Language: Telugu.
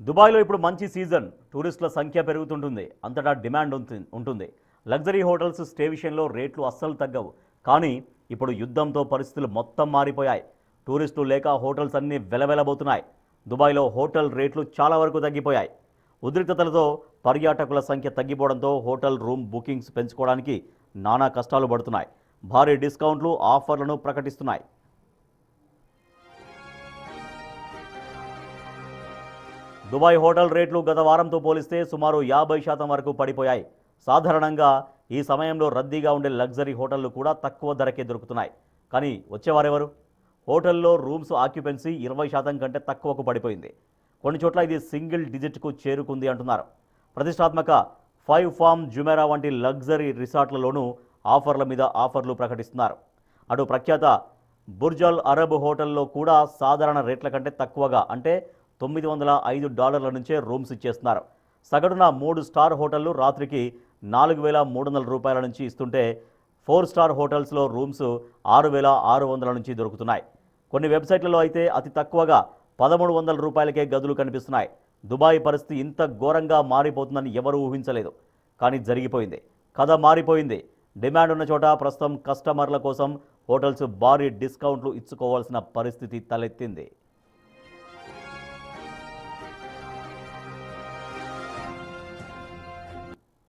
దుబాయ్లో ఇప్పుడు మంచి సీజన్. టూరిస్టుల సంఖ్య పెరుగుతుంటుంది. అంతటా డిమాండ్ ఉంటుంది. లగ్జరీ హోటల్స్ స్టే విషయంలో రేట్లు అస్సలు తగ్గవు. కానీ ఇప్పుడు యుద్ధంతో పరిస్థితులు మొత్తం మారిపోయాయి. టూరిస్టులు లేక హోటల్స్ అన్నీ వెలవెలబోతున్నాయి. దుబాయ్లో హోటల్ రేట్లు చాలా వరకు తగ్గిపోయాయి. ఉద్రిక్తతలతో పర్యాటకుల సంఖ్య తగ్గిపోవడంతో హోటల్ రూమ్ బుకింగ్స్ పెంచుకోవడానికి నానా కష్టాలు పడుతున్నాయి. భారీ డిస్కౌంట్లు, ఆఫర్లను ప్రకటిస్తున్నాయి. దుబాయ్ హోటల్ రేట్లు గత వారంతో పోలిస్తే సుమారు 50% వరకు పడిపోయాయి. సాధారణంగా ఈ సమయంలో రద్దీగా ఉండే లగ్జరీ హోటళ్లు కూడా తక్కువ ధరకే దొరుకుతున్నాయి. కానీ వచ్చేవారెవరు? హోటల్లో రూమ్స్ ఆక్యుపెన్సీ 20% కంటే తక్కువకు పడిపోయింది. కొన్ని చోట్ల ఇది సింగిల్ డిజిట్కు చేరుకుంది అంటున్నారు. ప్రతిష్టాత్మక 5 ఫామ్ జుమెరా వంటి లగ్జరీ రిసార్ట్లలోనూ ఆఫర్ల మీద ఆఫర్లు ప్రకటిస్తున్నారు. అటు ప్రఖ్యాత బుర్జల్ అరబ్ హోటల్లో కూడా సాధారణ రేట్ల కంటే తక్కువగా, అంటే $905 నుంచే రూమ్స్ ఇచ్చేస్తున్నారు. సగటున 3 స్టార్ హోటళ్లు రాత్రికి $4,300 నుంచి ఇస్తుంటే 4 స్టార్ హోటల్స్లో రూమ్స్ $6,600 నుంచి దొరుకుతున్నాయి. కొన్ని వెబ్సైట్లలో అయితే అతి తక్కువగా $1,300కే గదులు కనిపిస్తున్నాయి. దుబాయ్ పరిస్థితి ఇంత ఘోరంగా మారిపోతుందని ఎవరూ ఊహించలేదు. కానీ జరిగిపోయింది. కథ మారిపోయింది. డిమాండ్ ఉన్న చోట ప్రస్తుతం కస్టమర్ల కోసం హోటల్స్ భారీ డిస్కౌంట్లు ఇచ్చుకోవాల్సిన పరిస్థితి తలెత్తింది.